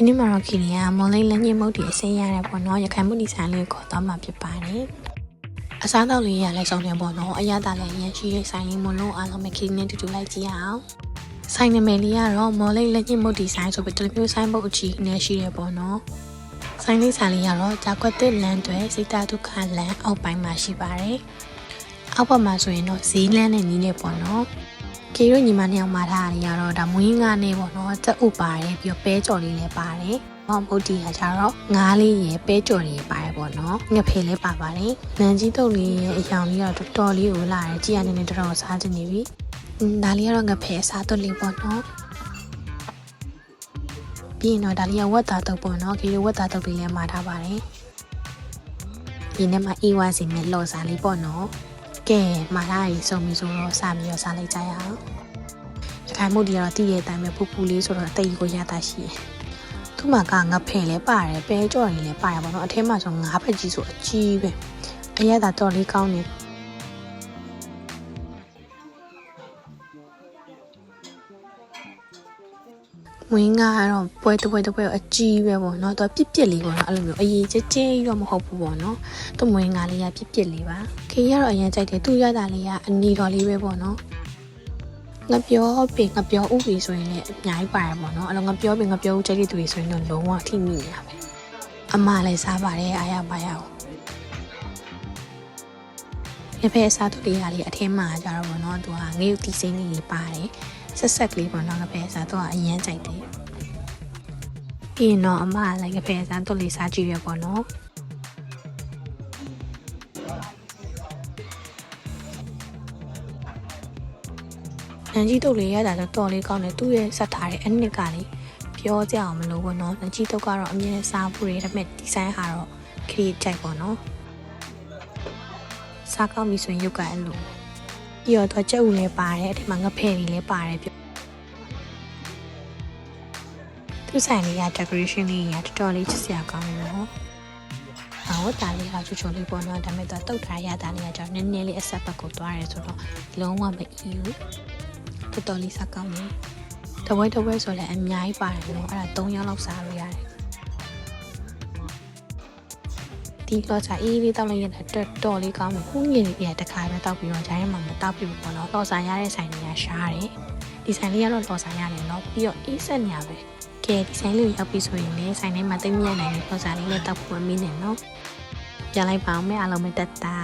ဒီနေ့မှာတော့ခီရီယာမော်လေးလက်ညှိမုတ်တီအစင်းရတယ်ပေါ့နော်ရခိုင်မှုဒီဇိုင်းလေးခေါ်တော့မှာဖြစ်ပါတယ်အစားအသောက်လေးရလိုက်ဆောင်တယ်ပေါ့နော်အရသာလည်းရန်ရှိရဲ့ဆိုင်လေးမလို့အားလုံးပဲခီရီနဲ့တူတူလိုက်ကြည့်အောင်ဆိုင်နာမည်လေးကတော့မော်လေးလက်ညှိမုတ်တီဆိုင်ဆိုပြီးတမျိုးဆိုင်ပုတ်အကြီးနဲ့ရှိတယ်ပေါ့နော်ဆိုင်လေးဆိုင်လေးကတော့ဂျာကွက်တစ်လမ်းတွေစိတ်ဓာတ်ဒုက္ခလမ်းအောက်ပိုင်းမှာရှိပါတယ်အောက်ဘက်မှာဆိုရင်တော့ဈေးလမ်းနဲ့နီးနေပေါ့နော်ကေရိုညီမနှစ်ယောက်မှာထားရတော့ဒါမွေးငါနေပေါ့နော်တက်ဥပါတယ်ပြီးတော့ပဲကြော်လေးလည်းပါတယ်မုတ်တီကကြတော့ငါးလေးရယ်ပဲကြော်လေးပါတယ်ပေါ့နော်ငှက်ဖယ်လေးပါပါတယ်နန်းကြီးတုပ်လေးရဲ့အယောင်လေးတော့တော်တော်လေးကိုလာတယ်ကြည်ရနေနေတော်တော်စားချင်နေပြီဒါလေးကတော့ငှက်ဖယ်စားတော့လေးပေါ့နော်ပြီးရင်တော့ဒါလေးကဝက်သားတုပ်ပေါ့နော်ကေရိုဝက်သားတုပ်လေးလည်းမှာထားပါတယ်ဒီနေ့မှာအေးဝါစီနဲ့လော်စားလေးပေါ့နော်ကဲမာလာရီစုံပြီးဆိုတော့စားပြီးတော့စားလိုက်ကြရအောင်ရခိုင်မှုဒီကတော့တည်ရဲ့အတိုင်းပဲပူပူလေးဆိုတော့အသေးကိုရတာရှိတယ်သူ့မှာကငါဖယ်လဲပါတယ်ပဲကြော်ရည်လဲပါတယ်ပေါ့နော်အထဲမှာဆိုငါးဖက်ကြီးဆိုအကြီးပဲအရသာတော်လေးကောင်းနေမွေးငါကတော့ပွဲတစ်ပွဲအကြီးပဲပေါ့နော်သူကပြစ်လေးပေါ့နော်အဲ့လိုမျိုးအရေးကျဲတော့မဟုတ်ဘူးပေါ့နော်သူ့မွေးငါလေးကပြစ်လေးပါခေရတော့အရင်ကြိုက်တယ်သူ့ရတာလေးကအနီတော်လေးပဲပေါ့နော်ငပြောပင်ငပြောဥပီဆိုရင်လည်းအများကြီးပါတယ်ပေါ့နော်အဲ့လိုငပြောပင်ငပြောဥကြိုက်တဲ့သူတွေဆိုရင်တော့လုံးဝထိမိနေတာပဲအမလည်းစားပါတယ်အားရပါရအောင်ရဖဲအစားသူလေးရာလေးအထင်းမှာကြတော့ပေါ့နော်သူကငရုတ်တီစိမ့်လေးပါတယ်ဆက်ကလေးပေါ့နော်ငဖဲအစားသူကအရင်ကြိုက်တယ်ပြီးရင်တော့အမလည်းငဖဲအစားသူလေးစားကြည့်ရပေါ့နော်နန်းကြီးတုပ်လေးရတာတော့တော်လေးကောင်းတယ်သူ့ရဲ့ဆက်ထားတဲ့အနှစ်ကလေးပြောကြအောင်မလို့ပေါ့နော်နန်းကြီးတုပ်ကတော့အမြဲစားဖို့ရဒါပေမဲ့ဒီဇိုင်းဟာတော့ခရီးကြိုက်ပေါ့နော်စားကောင်းပြီဆိုရင်ရုပ်ကအဲ့လိုပြီးတော့သူကြက်ဥလည်းပါတယ်ဒီမှာငဖဲလေးလည်းပါတယ်ပြသူဆိုင်လေးက decoration လေးကတော်တော်လေးချစ်စရာကောင်းတယ်နော်ဟုတ်တာလေးကချိုလေးပေါ့နော်ဒါပေမဲ့သူတုတ်ထားရတာလေးကကြောင့်နည်းနည်းလေးအဆက်ပတ်ကိုသွားရဲဆိုတော့လုံးဝမအီးဘူးတော်တော်လေးစားကောင်းတယ်တဝဲဆိုလည်းအများကြီးပါတယ်နော်အဲ့ဒါ3ယောက်လောက်စားလို့ရတယ်ဒီလောချာအေးလေးတောက်လိုက်ရတာတော်တော်လေးကောင်းတယ်ခုငယ်လေးပြတခါပဲတောက်ပြီးတော့ဂျိုင်းမှာမတောက်ပြဘူးပေါ့နော်လော်စာရတဲ့ဆိုင်တွေကရှားတယ်ဒီဆိုင်လေးကတော့လော်စာရတယ်နော်ပြီးတော့အေးဆက်နေရပဲကဲဒီဆိုင်လေးကိုရောက်ပြီဆိုရင်လည်းဆိုင်ထဲမှာသိမ့်မြနိုင်တဲ့လော်စာလေးနဲ့တောက်ဖို့မင်းနဲ့နော်ပြန်လိုက်ပါအောင်မဲအားလုံးပဲတက်တာ